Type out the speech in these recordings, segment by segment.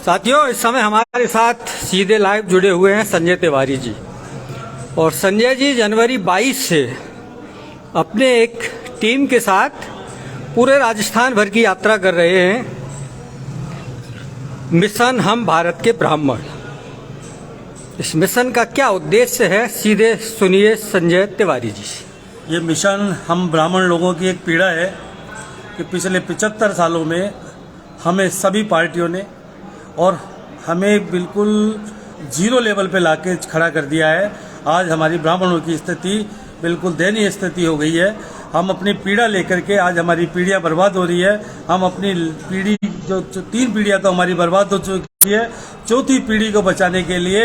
साथियों, इस समय हमारे साथ सीधे लाइव जुड़े हुए हैं संजय तिवारी जी। और संजय जी जनवरी 22 से अपने एक टीम के साथ पूरे राजस्थान भर की यात्रा कर रहे हैं। मिशन हम भारत के ब्राह्मण। इस मिशन का क्या उद्देश्य है, सीधे सुनिए संजय तिवारी जी से। ये मिशन हम ब्राह्मण लोगों की एक पीड़ा है कि पिछले 75 सालों में हमें सभी पार्टियों ने और हमें बिल्कुल जीरो लेवल पे लाके खड़ा कर दिया है। आज हमारी ब्राह्मणों की स्थिति बिल्कुल दयनीय स्थिति हो गई है। हम अपनी पीड़ा लेकर के आज हमारी पीढ़ियां बर्बाद हो रही है। हम अपनी पीढ़ी जो 3 पीढ़ियां तो हमारी बर्बाद हो चुकी है, चौथी पीढ़ी को बचाने के लिए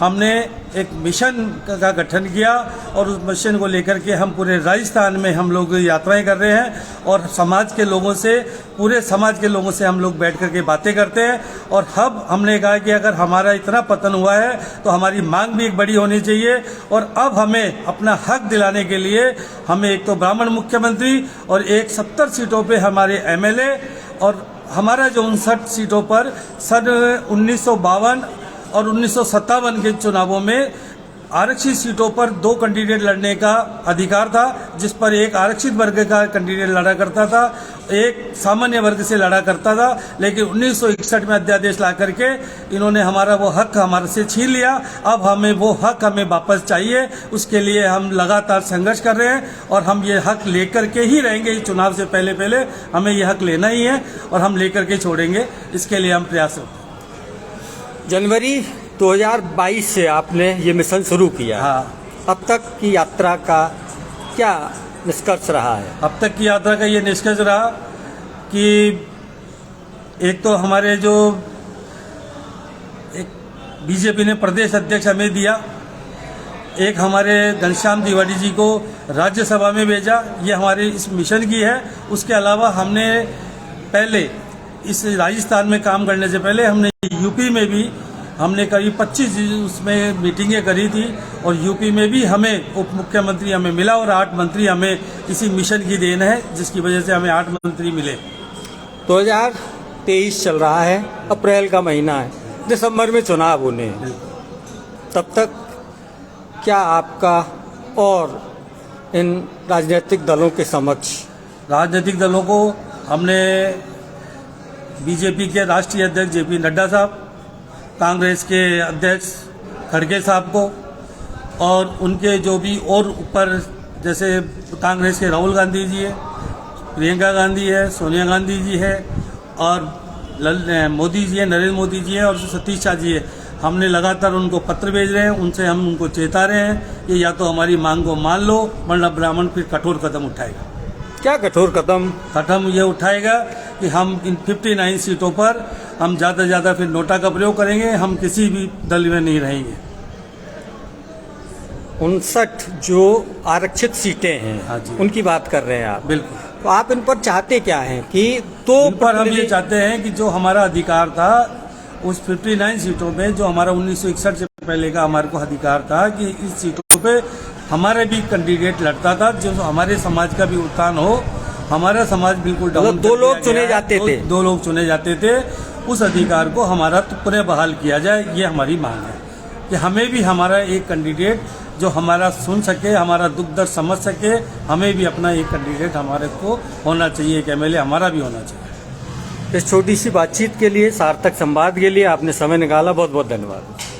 हमने एक मिशन का गठन किया और उस मिशन को लेकर के हम पूरे राजस्थान में हम लोग यात्राएं कर रहे हैं और समाज के लोगों से, पूरे समाज के लोगों से हम लोग बैठ करके बातें करते हैं। और अब हमने कहा कि अगर हमारा इतना पतन हुआ है तो हमारी मांग भी एक बड़ी होनी चाहिए और अब हमें अपना हक दिलाने के लिए हमें एक तो ब्राह्मण मुख्यमंत्री और एक 70 सीटों पे हमारे एमएलए और हमारा जो 59 सीटों पर सन 1952 और 1957 के चुनावों में आरक्षित सीटों पर 2 कैंडिडेट लड़ने का अधिकार था, जिस पर एक आरक्षित वर्ग का कैंडिडेट लड़ा करता था, एक सामान्य वर्ग से लड़ा करता था। लेकिन 1961 में अध्यादेश ला करके इन्होंने हमारा वो हक हमारे से छीन लिया। अब हमें वो हक हमें वापस चाहिए। उसके लिए हम लगातार संघर्ष कर रहे हैं और हम ये हक लेकर के ही रहेंगे। इस चुनाव से पहले हमें ये हक लेना ही है और हम लेकर के छोड़ेंगे। इसके लिए हम प्रयासरत हैं। जनवरी 2022 से आपने ये मिशन शुरू किया। हाँ। अब तक की यात्रा का क्या निष्कर्ष रहा है? अब तक की यात्रा का ये निष्कर्ष रहा कि एक तो हमारे जो एक बीजेपी ने प्रदेश अध्यक्ष हमें दिया, एक हमारे घनश्याम तिवारी जी को राज्यसभा में भेजा, ये हमारे इस मिशन की है। उसके अलावा हमने पहले इस राजस्थान में काम करने से पहले हमने यूपी में भी हमने करीब 25 उसमें मीटिंगें करी थी और यूपी में भी हमें उप मुख्यमंत्री हमें मिला और 8 मंत्री हमें इसी मिशन की देन है, जिसकी वजह से हमें 8 मंत्री मिले। 2023 चल रहा है, अप्रैल का महीना है, दिसंबर में चुनाव होने हैं। तब तक क्या आपका और इन राजनीतिक दलों के समक्ष? राजनीतिक दलों को हमने बीजेपी के राष्ट्रीय अध्यक्ष जेपी नड्डा साहब, कांग्रेस के अध्यक्ष खड़गे साहब को और उनके जो भी और ऊपर, जैसे कांग्रेस के राहुल गांधी जी है, प्रियंका गांधी है, सोनिया गांधी जी है और मोदी जी है, नरेंद्र मोदी जी है और सतीश शाह जी है, हमने लगातार उनको पत्र भेज रहे हैं। उनसे हम उनको चेता रहे हैं कि या तो हमारी मांग को मान लो वरना ब्राह्मण फिर कठोर कदम उठाएगा। क्या कठोर कदम ये उठाएगा कि हम इन 59 सीटों पर हम ज़्यादा से ज़्यादा फिर नोटा का प्रयोग करेंगे। हम किसी भी दल में नहीं रहेंगे। 59 जो आरक्षित सीटें हैं, हाँ जी, उनकी बात कर रहे हैं आप। बिल्कुल। तो आप इन पर चाहते क्या हैं कि तो इन पर हम ये चाहते हैं कि जो हमारा अधिकार था उस 59 सीटों में, जो हमारा 1961 से पहले का हमारे को अधिकार था कि इस सीटों पे हमारे भी कैंडिडेट लड़ता था, जो हमारे समाज का भी उत्थान हो। हमारा समाज बिल्कुल डाउन, 2 लोग चुने जाते थे, 2 लोग चुने जाते थे। उस अधिकार को हमारा पुनः बहाल किया जाए, ये हमारी मांग है कि हमें भी हमारा एक कैंडिडेट जो हमारा सुन सके, हमारा दुख दर्द समझ सके, हमें भी अपना एक कैंडिडेट हमारे को होना चाहिए, एक एमएलए हमारा भी होना चाहिए। इस छोटी सी बातचीत के लिए, सार्थक संवाद के लिए आपने समय निकाला, बहुत बहुत धन्यवाद।